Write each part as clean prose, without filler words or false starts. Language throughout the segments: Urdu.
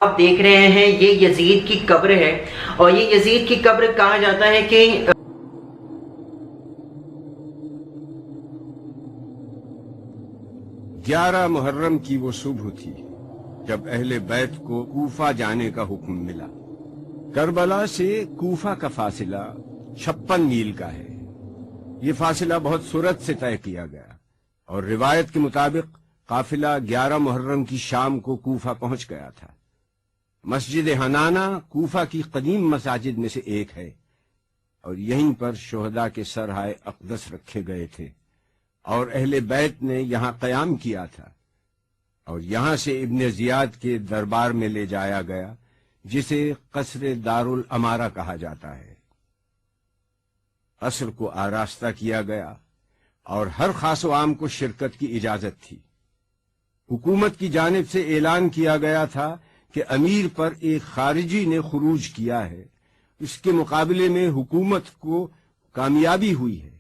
آپ دیکھ رہے ہیں یہ یزید کی قبر ہے، اور یہ یزید کی قبر کہا جاتا ہے کہ 11 محرم کی وہ صبح تھی جب اہل بیت کو کوفہ جانے کا حکم ملا۔ کربلا سے کوفہ کا فاصلہ 56 میل کا ہے۔ یہ فاصلہ بہت سرعت سے طے کیا گیا، اور روایت کے مطابق قافلہ 11 محرم کی شام کو کوفہ پہنچ گیا تھا۔ مسجد حنانہ کوفہ کی قدیم مساجد میں سے ایک ہے، اور یہیں پر شہداء کے سرہائے اقدس رکھے گئے تھے، اور اہل بیت نے یہاں قیام کیا تھا، اور یہاں سے ابن زیاد کے دربار میں لے جایا گیا، جسے قصر دارالامارہ کہا جاتا ہے۔ قصر کو آراستہ کیا گیا، اور ہر خاص و عام کو شرکت کی اجازت تھی۔ حکومت کی جانب سے اعلان کیا گیا تھا کہ امیر پر ایک خارجی نے خروج کیا ہے، اس کے مقابلے میں حکومت کو کامیابی ہوئی ہے۔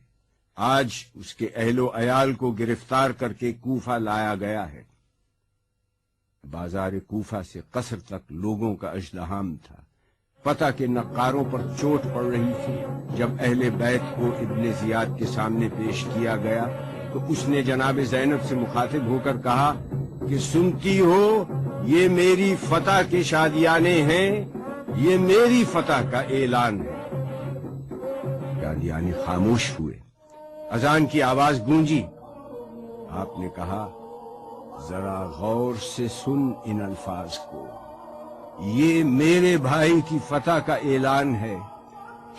آج اس کے اہل و عیال کو گرفتار کر کے کوفہ لایا گیا ہے۔ بازار کوفہ سے قصر تک لوگوں کا ازدحام تھا۔ پتہ کہ نقاروں پر چوٹ پڑ رہی تھی۔ جب اہل بیت کو ابن زیاد کے سامنے پیش کیا گیا تو اس نے جناب زینب سے مخاطب ہو کر کہا کہ سنتی ہو، یہ میری فتح کے شادیانے ہیں، یہ میری فتح کا اعلان ہے۔ شادیانے خاموش ہوئے۔ اذان کی آواز گونجی۔ آپ نے کہا، ذرا غور سے سن ان الفاظ کو، یہ میرے بھائی کی فتح کا اعلان ہے۔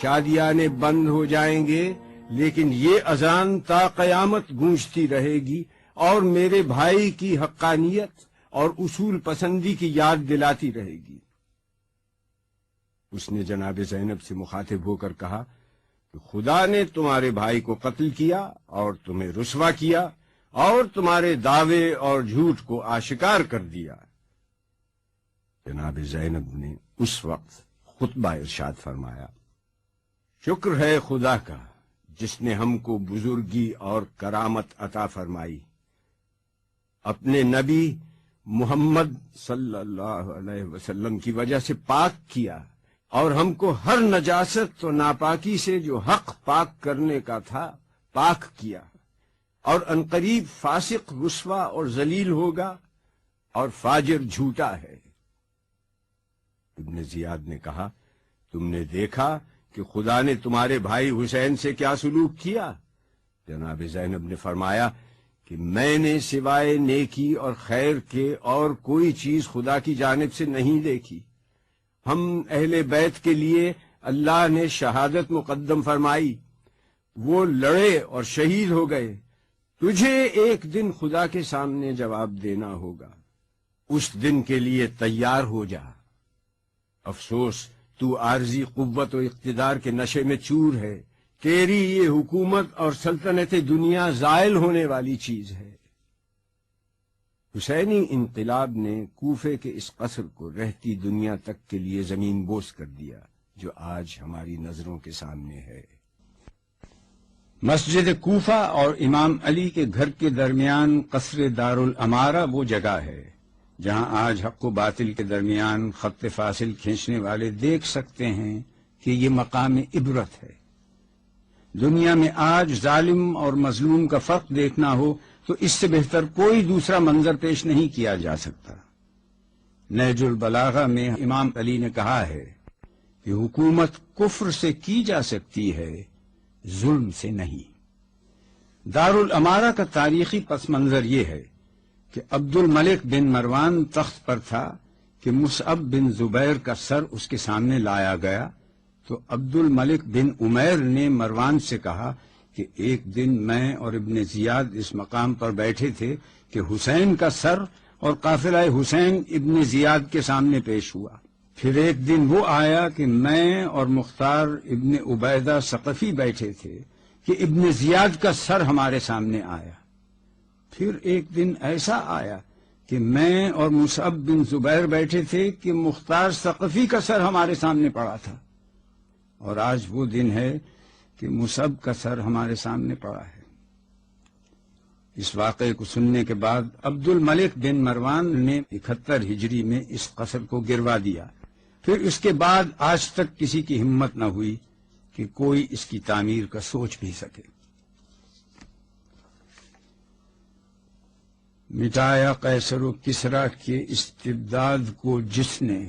شادیانے بند ہو جائیں گے، لیکن یہ اذان تا قیامت گونجتی رہے گی اور میرے بھائی کی حقانیت اور اصول پسندی کی یاد دلاتی رہے گی۔ اس نے جناب زینب سے مخاطب ہو کر کہا کہ خدا نے تمہارے بھائی کو قتل کیا اور تمہیں رسوا کیا اور تمہارے دعوے اور جھوٹ کو آشکار کر دیا۔ جناب زینب نے اس وقت خطبہ ارشاد فرمایا، شکر ہے خدا کا جس نے ہم کو بزرگی اور کرامت عطا فرمائی، اپنے نبی محمد صلی اللہ علیہ وسلم کی وجہ سے پاک کیا، اور ہم کو ہر نجاست و ناپاکی سے جو حق پاک کرنے کا تھا پاک کیا، اور عنقریب فاسق رسوا اور ذلیل ہوگا اور فاجر جھوٹا ہے۔ ابن زیاد نے کہا، تم نے دیکھا کہ خدا نے تمہارے بھائی حسین سے کیا سلوک کیا؟ جناب زینب نے فرمایا کہ میں نے سوائے نیکی اور خیر کے اور کوئی چیز خدا کی جانب سے نہیں دیکھی۔ ہم اہل بیت کے لیے اللہ نے شہادت مقدم فرمائی، وہ لڑے اور شہید ہو گئے۔ تجھے ایک دن خدا کے سامنے جواب دینا ہوگا، اس دن کے لیے تیار ہو جا۔ افسوس تو عارضی قوت و اقتدار کے نشے میں چور ہے، تیری یہ حکومت اور سلطنت دنیا زائل ہونے والی چیز ہے۔ حسینی انقلاب نے کوفے کے اس قصر کو رہتی دنیا تک کے لیے زمین بوس کر دیا، جو آج ہماری نظروں کے سامنے ہے۔ مسجد کوفہ اور امام علی کے گھر کے درمیان قصر دارالامارہ وہ جگہ ہے جہاں آج حق و باطل کے درمیان خط فاصل کھینچنے والے دیکھ سکتے ہیں کہ یہ مقام عبرت ہے۔ دنیا میں آج ظالم اور مظلوم کا فرق دیکھنا ہو تو اس سے بہتر کوئی دوسرا منظر پیش نہیں کیا جا سکتا۔ نہج البلاغہ میں امام علی نے کہا ہے کہ حکومت کفر سے کی جا سکتی ہے، ظلم سے نہیں۔ دارالامارہ کا تاریخی پس منظر یہ ہے کہ عبد الملک بن مروان تخت پر تھا کہ مصعب بن زبیر کا سر اس کے سامنے لایا گیا، تو عبد الملک بن عمیر نے مروان سے کہا کہ ایک دن میں اور ابن زیاد اس مقام پر بیٹھے تھے کہ حسین کا سر اور قافلہ حسین ابن زیاد کے سامنے پیش ہوا۔ پھر ایک دن وہ آیا کہ میں اور مختار ابن عبیدہ ثقفی بیٹھے تھے کہ ابن زیاد کا سر ہمارے سامنے آیا۔ پھر ایک دن ایسا آیا کہ میں اور مصعب بن زبیر بیٹھے تھے کہ مختار ثقفی کا سر ہمارے سامنے پڑا تھا، اور آج وہ دن ہے کہ مصعب کا سر ہمارے سامنے پڑا ہے۔ اس واقعے کو سننے کے بعد عبد الملک بن مروان نے 71 ہجری میں اس قصر کو گروا دیا. پھر اس کے بعد آج تک کسی کی ہمت نہ ہوئی کہ کوئی اس کی تعمیر کا سوچ بھی سکے. مٹایا قیصر و کسریٰ کے استبداد کو جس نے،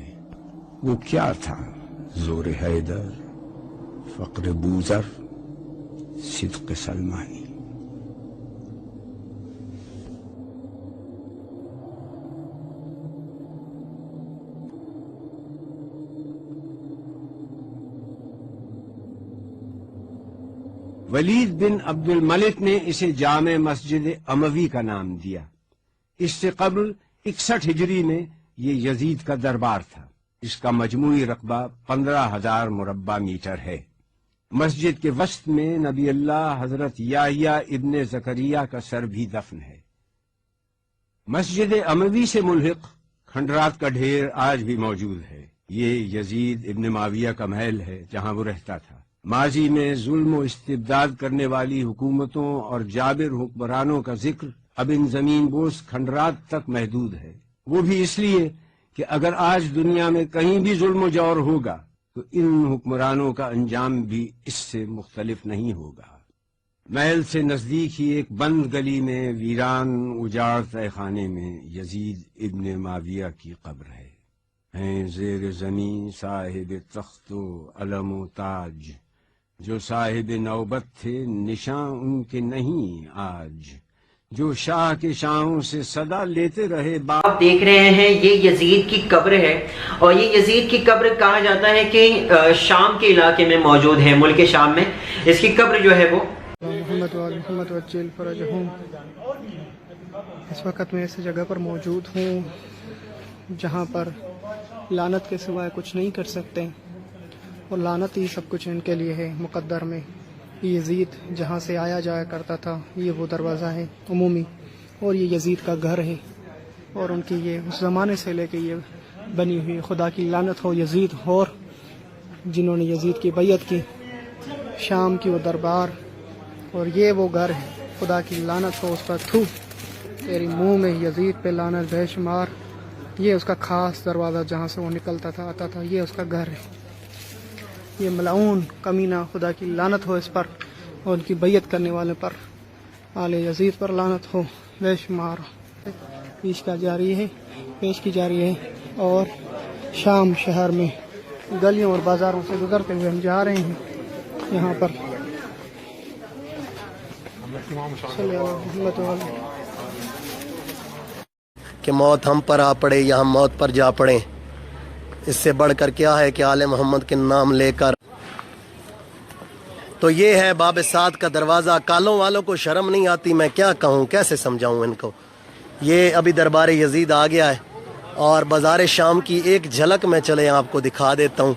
وہ کیا تھا؟ زور حیدر، فقر بوذر، صدق سلمانی. ولید بن عبد الملک نے اسے جامع مسجد اموی کا نام دیا. اس سے قبل 61 ہجری میں یہ یزید کا دربار تھا. اس کا مجموعی رقبہ 15,000 مربع میٹر ہے. مسجد کے وسط میں نبی اللہ حضرت یحییٰ ابن زکریا کا سر بھی دفن ہے. مسجد اموی سے ملحق کھنڈرات کا ڈھیر آج بھی موجود ہے. یہ یزید ابن معاویہ کا محل ہے جہاں وہ رہتا تھا. ماضی میں ظلم و استبداد کرنے والی حکومتوں اور جابر حکمرانوں کا ذکر اب ان زمین بوس کھنڈرات تک محدود ہے. وہ بھی اس لیے کہ اگر آج دنیا میں کہیں بھی ظلم و جور ہوگا تو ان حکمرانوں کا انجام بھی اس سے مختلف نہیں ہوگا. محل سے نزدیک ہی ایک بند گلی میں ویران اجاڑ تہ خانے میں یزید ابن معاویہ کی قبر ہے. ہیں زیر زمین صاحب تخت و علم و تاج، جو صاحب نوبت تھے نشاں ان کے نہیں آج، جو شاہ کے شاہوں سے صدا لیتے رہے. آپ دیکھ رہے ہیں یہ یزید کی قبر ہے، اور یہ یزید کی قبر کہا جاتا ہے کہ شام کے علاقے میں موجود ہے، ملک شام میں اس کی قبر جو ہے وہ محمد وجل فرجہم. اس وقت میں اس جگہ پر موجود ہوں جہاں پر لعنت کے سوائے کچھ نہیں کر سکتے، اور لعنت ہی سب کچھ ان کے لیے ہے مقدر میں. یزید جہاں سے آیا جایا کرتا تھا یہ وہ دروازہ ہے عمومی، اور یہ یزید کا گھر ہے، اور ان کی یہ اس زمانے سے لے کے یہ بنی ہوئی. خدا کی لعنت ہو یزید اور جنہوں نے یزید کی بیعت کی. شام کی وہ دربار اور یہ وہ گھر ہے. خدا کی لعنت ہو اس پر. تھو تیری منہ میں یزید پہ لعنت بے شمار. یہ اس کا خاص دروازہ جہاں سے وہ نکلتا تھا آتا تھا، یہ اس کا گھر ہے. یہ ملعون کمینہ، خدا کی لعنت ہو اس پر اور ان کی بیعت کرنے والے پر. آل یزید پر لعنت ہو بے شمار. پیش کی جا رہی ہے اور شام شہر میں گلیوں اور بازاروں سے گزرتے ہوئے ہم جا رہے ہیں. یہاں پر کہ موت ہم پر آ پڑے یا ہم موت پر جا پڑیں، اس سے بڑھ کر کیا ہے کہ آل محمد کے نام لے کر. تو یہ ہے باب سعد کا دروازہ. کالوں والوں کو شرم نہیں آتی، میں کیا کہوں، کیسے سمجھاؤں ان کو. یہ ابھی دربار یزید آ گیا ہے، اور بازار شام کی ایک جھلک میں چلے آپ کو دکھا دیتا ہوں.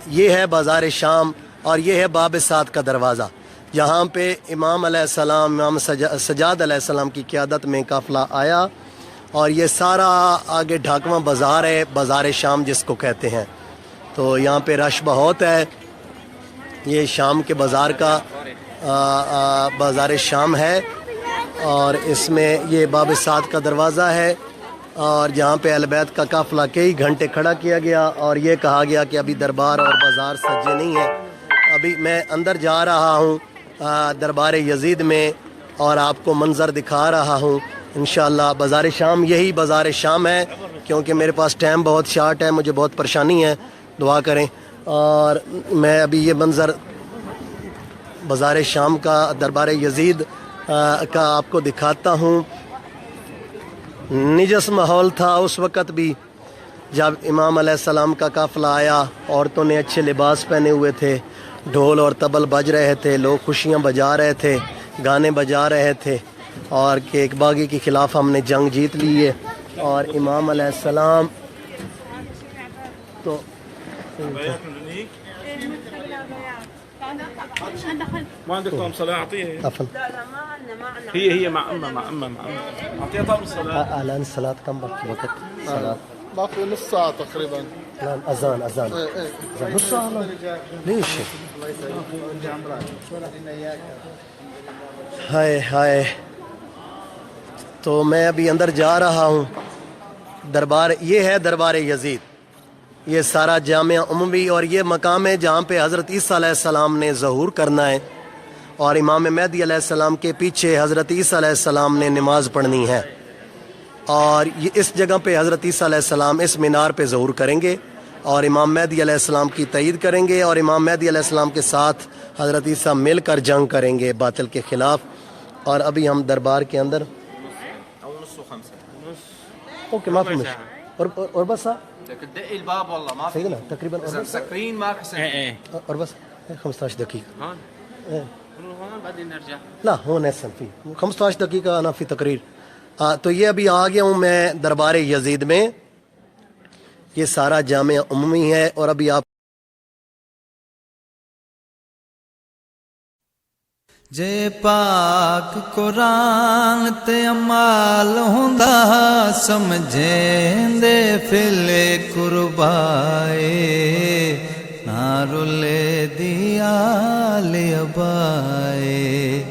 یہ ہے بازار شام اور یہ ہے باب سعد کا دروازہ. یہاں پہ امام علیہ السلام، امام سجاد علیہ السلام کی قیادت میں قافلہ آیا، اور یہ سارا آگے ڈھاکواں بازار ہے، بازار شام جس کو کہتے ہیں. تو یہاں پہ رش بہت ہے. یہ شام کے بازار کا بازار شام ہے، اور اس میں یہ باب سعد کا دروازہ ہے، اور جہاں پہ اہل بیت کا قافلہ کئی گھنٹے کھڑا کیا گیا، اور یہ کہا گیا کہ ابھی دربار اور بازار سجے نہیں ہیں. ابھی میں اندر جا رہا ہوں دربار یزید میں، اور آپ کو منظر دکھا رہا ہوں. انشاءاللہ بازار شام یہی بازار شام ہے، کیونکہ میرے پاس ٹائم بہت شارٹ ہے، مجھے بہت پریشانی ہے، دعا کریں. اور میں ابھی یہ منظر بازار شام کا، دربار یزید کا آپ کو دکھاتا ہوں. نجس ماحول تھا اس وقت بھی جب امام علیہ السلام کا قافلہ آیا. عورتوں نے اچھے لباس پہنے ہوئے تھے، ڈھول اور طبل بج رہے تھے، لوگ خوشیاں بجا رہے تھے، گانے بجا رہے تھے، اور کہ ایک باغی کے خلاف ہم نے جنگ جیت لی ہے. اور امام علیہ السلام تو ما عندك طعم صلاة أعطيها. عفوا هي مع أمها أعطيها طعم الصلاة. الآن الصلاة كم وقت صلاة؟ باقي نص ساعة تقريبا. الآن أذان نص ساعة. ليش؟ ہائے ہائے تو میں ابھی اندر جا رہا ہوں. دربار یہ ہے دربار یزید. یہ سارا جامعہ عمومی اور یہ مقام ہے جہاں پہ حضرت عیسیٰ علیہ السلام نے ظہور کرنا ہے اور امام مہدی علیہ السلام کے پیچھے حضرت عیسیٰ علیہ السلام نے نماز پڑھنی ہے. اور یہ اس جگہ پہ حضرت عیسیٰ علیہ السلام اس مینار پہ ظہور کریں گے اور امام مہدی علیہ السلام کی تائید کریں گے اور امام مہدی علیہ السلام کے ساتھ حضرت عیسیٰ مل کر جنگ کریں گے باطل کے خلاف. اور ابھی ہم دربار کے اندر اوکے معافی اور بس دقي الباب والله ما صحیح نا تقریباً مسكرين ما حسن اور بس 15 دقيقة هون بعدين نرجع. لا هون احسن في 15 دقيقة انا في تقریر. تو یہ ابھی آ گیا ہوں میں دربار یزید میں. یہ سارا جامع عمومی ہے اور ابھی آپ جے پاک قرآن تے عمال ہوندا سمجھیں دے فل قربائے نہ رلے دیا لے ابائے